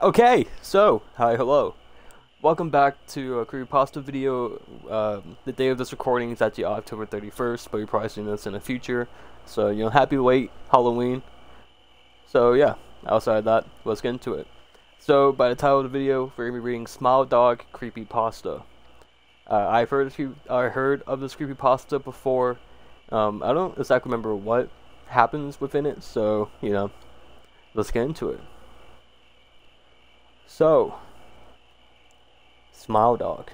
Okay, so, hi, hello. Welcome back to a Creepypasta video. The day of this recording is actually October 31st, but you're probably seeing this in the future. So, happy late Halloween. So, yeah, outside of that, let's get into it. So, by the title of the video, we're going to be reading Smile.Jpg Creepypasta. I heard of this Creepypasta before. I don't exactly remember what happens within it, so, let's get into it. So, Smile Dog.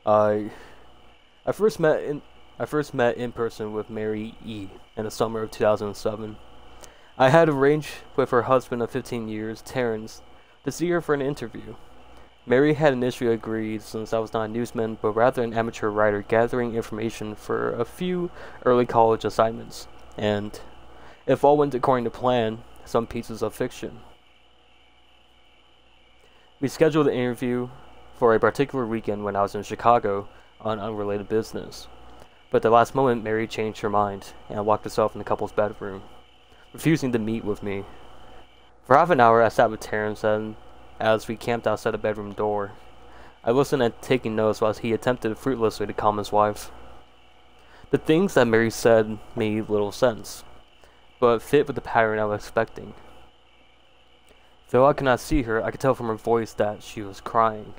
I first met in person with Mary E. in the summer of 2007. I had arranged with her husband of 15 years, Terrence, to see her for an interview. Mary had initially agreed since I was not a newsman, but rather an amateur writer gathering information for a few early college assignments, and, if all went according to plan, some pieces of fiction. We scheduled the interview for a particular weekend when I was in Chicago on unrelated business. But at the last moment, Mary changed her mind and locked herself in the couple's bedroom, refusing to meet with me. For half an hour, I sat with Terrence and, as we camped outside the bedroom door, I listened and taking notes while he attempted fruitlessly to calm his wife. The things that Mary said made little sense, but fit with the pattern I was expecting. Though I could not see her, I could tell from her voice that she was crying.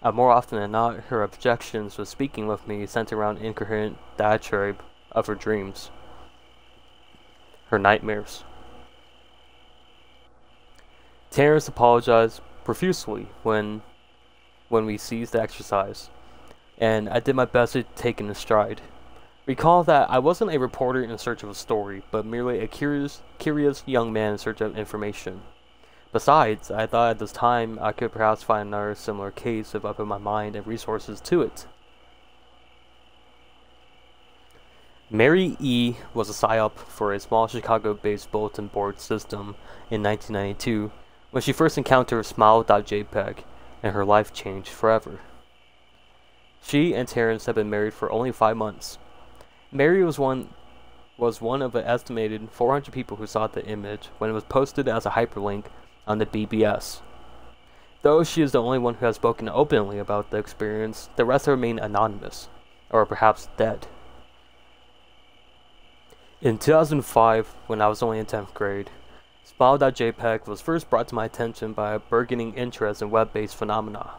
And more often than not, her objections to speaking with me centered around incoherent diatribe of her dreams, her nightmares. Terrence apologized profusely when we ceased the exercise, and I did my best to take it in stride. Recall that I wasn't a reporter in search of a story, but merely a curious young man in search of information. Besides, I thought at this time I could perhaps find another similar case if I put my mind and resources to it. Mary E. was a psyop for a small Chicago-based bulletin board system in 1992 when she first encountered Smile.Jpg, and her life changed forever. She and Terrence had been married for only 5 months. Mary was one of an estimated 400 people who saw the image when it was posted as a hyperlink on the BBS. Though she is the only one who has spoken openly about the experience, the rest remain anonymous, or perhaps dead. In 2005, when I was only in 10th grade, Smile.Jpg was first brought to my attention by a burgeoning interest in web-based phenomena.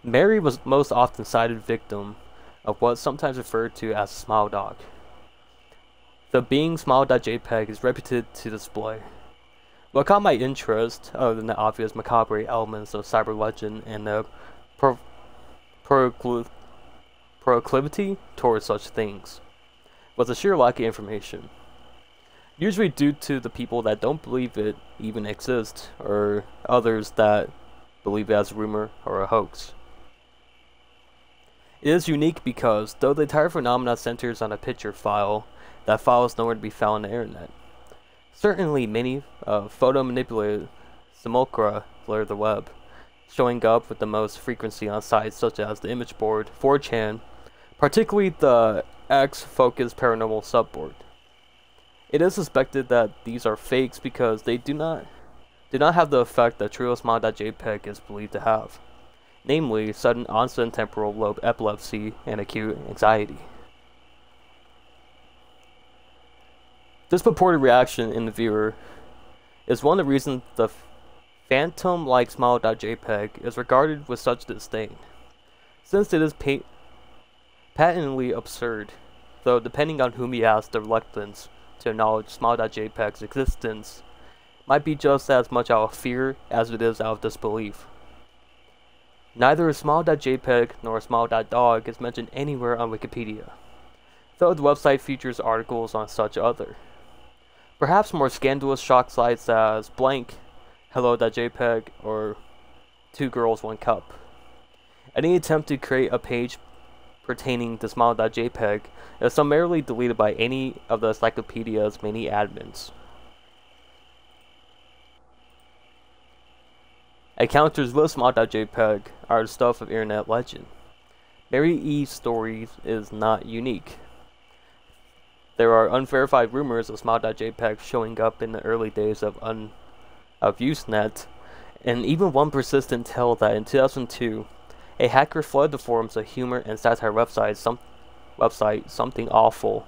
Mary was the most often cited victim of what's sometimes referred to as a smile dog. The being Smile.Jpg is reputed to display. What caught my interest, other than the obvious macabre elements of cyber legend and the proclivity towards such things, was the sheer lack of information. Usually due to the people that don't believe it even exists, or others that believe it as a rumor or a hoax. It is unique because, though the entire phenomena centers on a picture file, that file is nowhere to be found on the internet. Certainly many photo-manipulated simulacra blur the web, showing up with the most frequency on sites such as the image board, 4chan, particularly the X-focused paranormal subboard. It is suspected that these are fakes because they do not have the effect that true Smile.Jpg is believed to have, namely sudden onset temporal lobe epilepsy and acute anxiety. This purported reaction in the viewer is one of the reasons the phantom-like Smile.Jpg is regarded with such disdain, since it is patently absurd, though depending on whom you ask, the reluctance to acknowledge Smile.Jpg's existence might be just as much out of fear as it is out of disbelief. Neither Smile.Jpg nor Smile.Dog is mentioned anywhere on Wikipedia, though the website features articles on such other. Perhaps more scandalous shock sites as blank, hello.jpg, or 2 girls 1 cup. Any attempt to create a page pertaining to Smile.Jpg is summarily deleted by any of the encyclopedia's many admins. Encounters with Smile.Jpg are the stuff of internet legend. Mary E.'s story is not unique. There are unverified rumors of Smile.Jpg showing up in the early days of Usenet, and even one persistent tale that in 2002, a hacker flooded the forums of humor and satire website Something Awful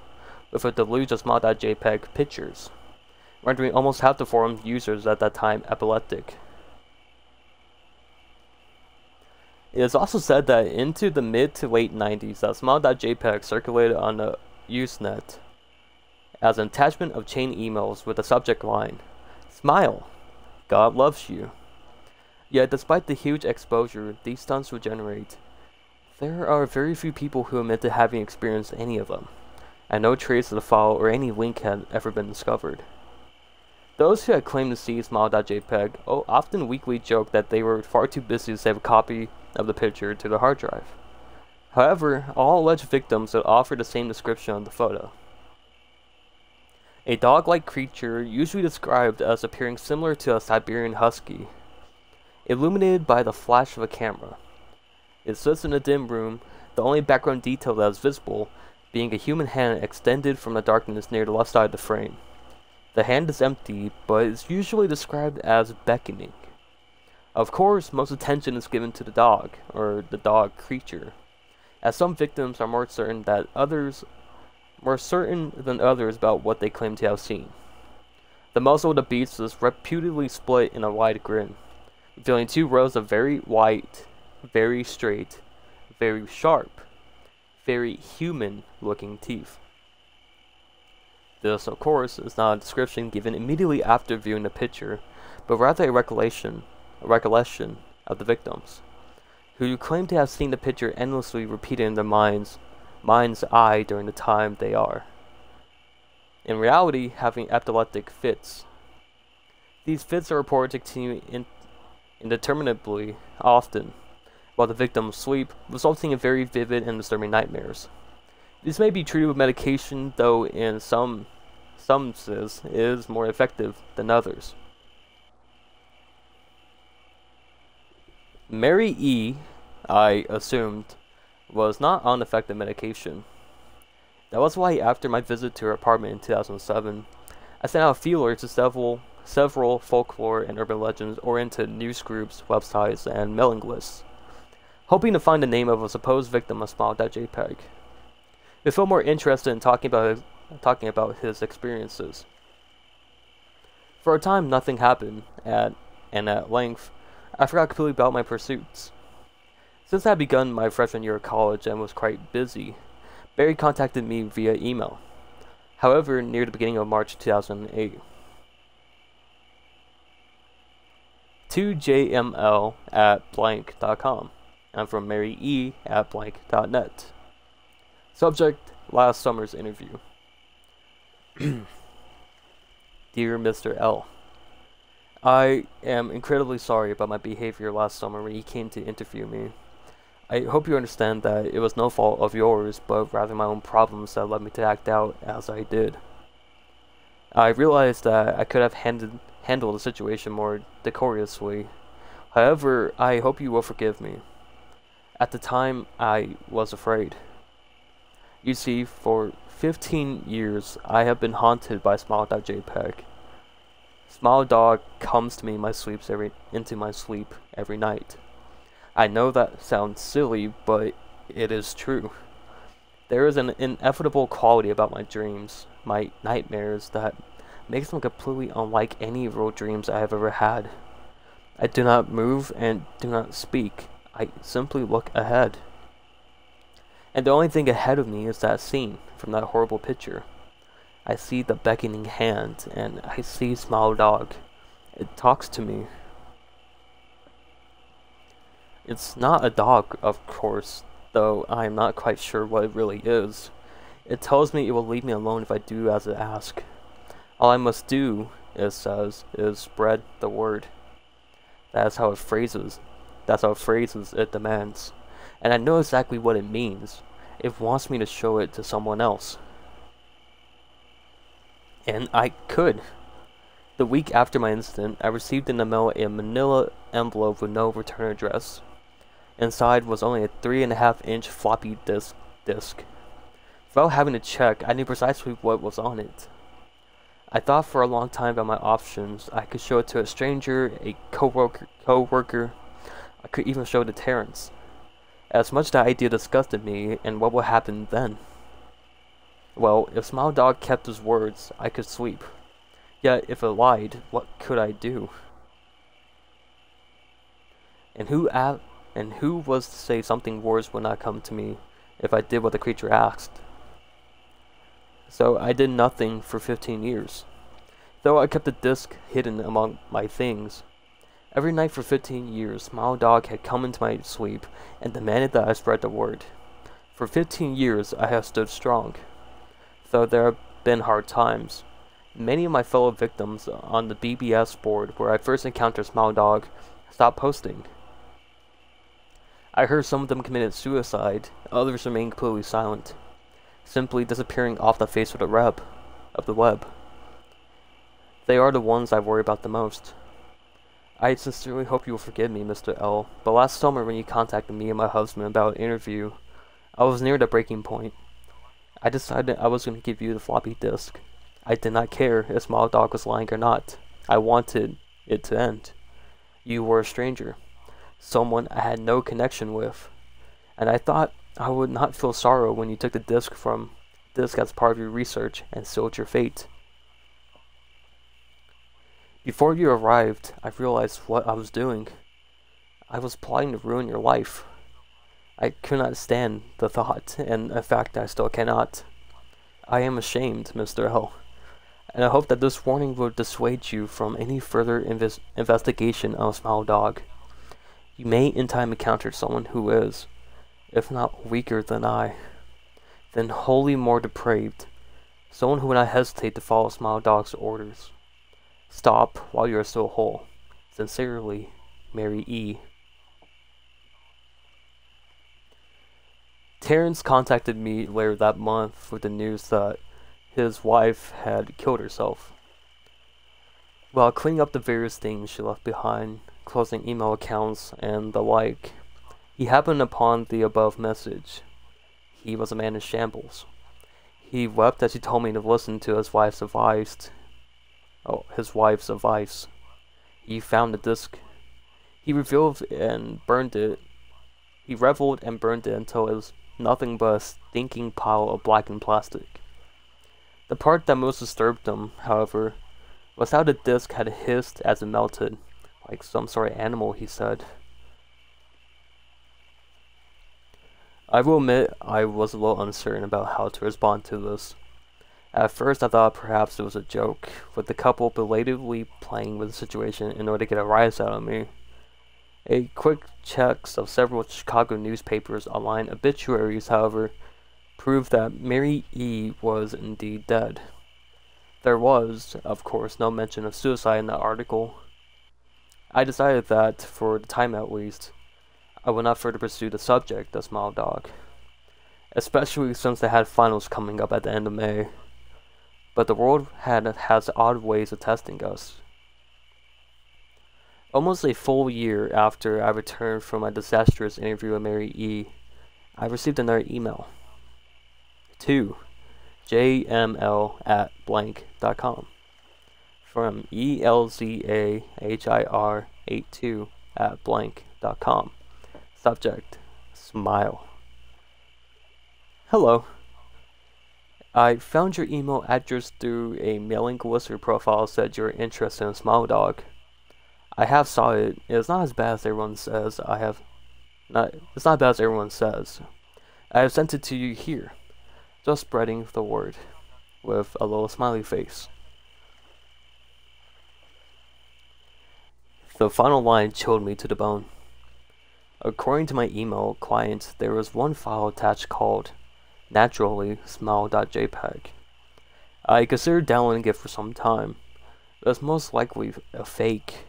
with a deluge of Smile.Jpg pictures, rendering almost half the forum users at that time epileptic. It is also said that into the mid to late 90s that Smile.Jpg circulated on the Usenet as an attachment of chain emails with the subject line, "Smile, God loves you." Yet despite the huge exposure these stunts would generate, there are very few people who admit to having experienced any of them, and no trace of the file or any link had ever been discovered. Those who had claimed to see Smile.Jpg often weakly joked that they were far too busy to save a copy of the picture to their hard drive. However, all alleged victims would offer the same description of the photo. A dog-like creature usually described as appearing similar to a Siberian husky, illuminated by the flash of a camera. It sits in a dim room, the only background detail that is visible being a human hand extended from the darkness near the left side of the frame. The hand is empty, but is usually described as beckoning. Of course, most attention is given to the dog, or the dog creature, as some victims are more certain than others about what they claim to have seen. The muzzle of the beast is reputedly split in a wide grin, revealing two rows of very white, very straight, very sharp, very human-looking teeth. This, of course, is not a description given immediately after viewing the picture, but rather a recollection of the victims, who claim to have seen the picture endlessly repeated in their mind's eye during the time they are, in reality, having epileptic fits. These fits are reported to continue indeterminately often, while the victims sleep, resulting in very vivid and disturbing nightmares. These may be treated with medication, though in some instances it is more effective than others. Mary E., I assumed, was not on effective medication. That was why after my visit to her apartment in 2007, I sent out feelers to several folklore and urban legends oriented news groups, websites, and mailing lists, hoping to find the name of a supposed victim of Smile.Jpg. We felt more interested in talking about his experiences. For a time, nothing happened, and at length, I forgot completely about my pursuits. Since I had begun my freshman year of college and was quite busy, Barry contacted me via email. However, near the beginning of March 2008, to jml@blank.com and from marye@blank.net. Subject: last summer's interview. Dear Mr. L, I am incredibly sorry about my behavior last summer when you came to interview me. I hope you understand that it was no fault of yours, but rather my own problems that led me to act out as I did. I realized that I could have handled the situation more decorously. However, I hope you will forgive me. At the time, I was afraid. You see, for 15 years, I have been haunted by Smile.Jpg. Smile Dog comes to me into my sleep every night. I know that sounds silly, but it is true. There is an inevitable quality about my dreams, my nightmares, that makes them completely unlike any real dreams I have ever had. I do not move and do not speak. I simply look ahead. And the only thing ahead of me is that scene from that horrible picture. I see the beckoning hand, and I see Smile Dog. It talks to me. It's not a dog, of course, though I am not quite sure what it really is. It tells me it will leave me alone if I do as it asks. All I must do, it says, is spread the word. That's how it phrases it demands. And I know exactly what it means. It wants me to show it to someone else. And I could. The week after my incident, I received in the mail a manila envelope with no return address. Inside was only a 3.5-inch floppy disk. From Without having to check, I knew precisely what was on it. I thought for a long time about my options. I could show it to a stranger, a co-worker. I could even show it to Terrence. As much that idea disgusted me, and what would happen then? Well, if Smile Dog kept his words, I could sleep. Yet, if it lied, what could I do? And who was to say something worse would not come to me if I did what the creature asked? So I did nothing for 15 years. Though I kept the disc hidden among my things. Every night for 15 years, Smile Dog had come into my sleep and demanded that I spread the word. For 15 years, I have stood strong. Though there have been hard times. Many of my fellow victims on the BBS board where I first encountered Smile Dog stopped posting. I heard some of them committed suicide, others remained completely silent, simply disappearing off the face of the web. They are the ones I worry about the most. I sincerely hope you will forgive me, Mr. L, but last summer when you contacted me and my husband about an interview, I was near the breaking point. I decided I was going to give you the floppy disk. I did not care if Smile Dog was lying or not. I wanted it to end. You were a stranger, someone I had no connection with, and I thought I would not feel sorrow when you took the disc as part of your research and sealed your fate. Before you arrived, I realized what I was doing. I was plotting to ruin your life. I could not stand the thought, and in fact I still cannot. I am ashamed, Mr. L, and I hope that this warning will dissuade you from any further investigation of Smile Dog. You may in time encounter someone who is, if not weaker than I, then wholly more depraved, someone who would not hesitate to follow Smile Dog's orders. Stop while you are still whole. Sincerely, Mary E. Terrence contacted me later that month with the news that his wife had killed herself. While cleaning up the various things she left behind, closing email accounts and the like, he happened upon the above message. He was a man in shambles. He wept as he told me to listen to his wife's advice. He found the disc. He revealed and burned it. He reveled and burned it until it was nothing but a stinking pile of blackened plastic. The part that most disturbed him, however, was how the disc had hissed as it melted, like some sort of animal, he said. I will admit I was a little uncertain about how to respond to this. At first I thought perhaps it was a joke, with the couple belatedly playing with the situation in order to get a rise out of me. A quick checks of several Chicago newspapers' online obituaries, however, proved that Mary E. was indeed dead. There was, of course, no mention of suicide in that article. I decided that, for the time at least, I would not further pursue the subject of Smile Dog, especially since they had finals coming up at the end of May. But the world has odd ways of testing us. Almost a full year after I returned from my disastrous interview with Mary E., I received another email. To jml@blank.com from elzahir82@blank.com. Subject: Smile. Hello. I found your email address through a mailing listener profile that said you're interested in Smile Dog. I have saw it. It's not as bad as everyone says. It's not as bad as everyone says. I have sent it to you here. Just spreading the word. With a little smiley face. The final line chilled me to the bone. According to my email client, there was one file attached called naturally Smile.Jpg. I considered downloading it for some time, but it's most likely a fake.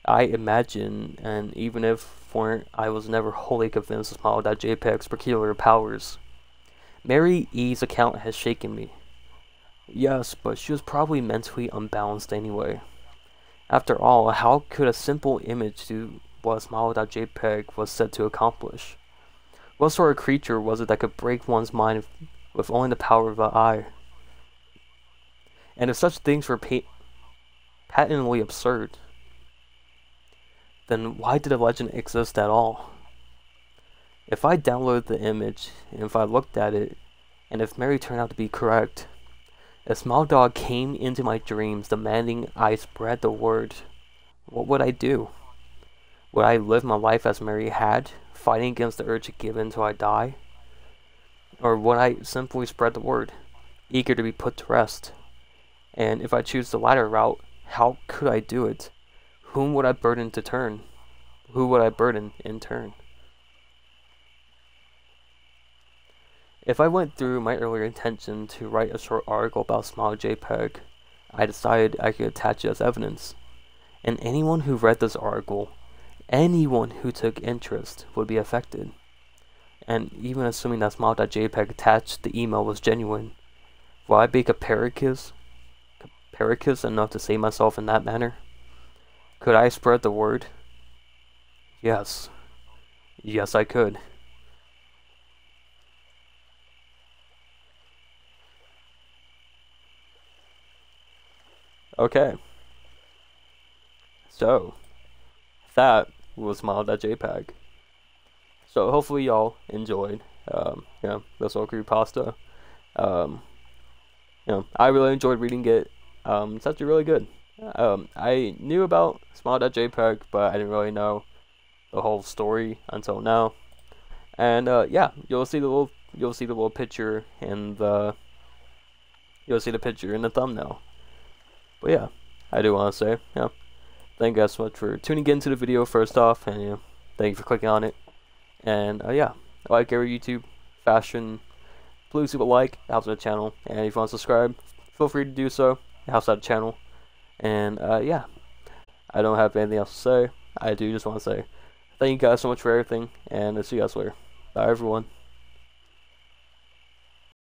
I imagine, and even if I was never wholly convinced of Smile.Jpg's peculiar powers. Mary E.'s account has shaken me. Yes, but she was probably mentally unbalanced anyway. After all, how could a simple image do what Smile.Jpg was said to accomplish? What sort of creature was it that could break one's mind with only the power of the eye. And if such things were patently absurd, then why did a legend exist at all? If I downloaded the image, and if I looked at it, and if Mary turned out to be correct, if Smile Dog came into my dreams demanding I spread the word, what would I do? Would I live my life as Mary had, fighting against the urge to give in until I die? Or would I simply spread the word, eager to be put to rest? And if I choose the latter route, how could I do it? Whom would I burden to turn? Who would I burden in turn? If I went through my earlier intention to write a short article about Smile.Jpg, I decided I could attach it as evidence. And anyone who read this article, anyone who took interest, would be affected. And even assuming that Smile.Jpg attached the email was genuine, will I be capricious enough to save myself in that manner? Could I spread the word? Yes. Yes, I could. Okay. So, that was Smile.Jpg. So hopefully y'all enjoyed, this little creepypasta. I really enjoyed reading it. It's actually really good. I knew about Smile.Jpg, but I didn't really know the whole story until now. And yeah, you'll see the little picture in the thumbnail. But yeah, I do want to say, thank you guys so much for tuning into the video first off, and thank you for clicking on it. And yeah, like every YouTube fashion, please leave a like, it helps out the channel. And if you want to subscribe, feel free to do so, it helps out the channel. And yeah, I don't have anything else to say. I do just want to say thank you guys so much for everything, and I'll see you guys later. Bye everyone.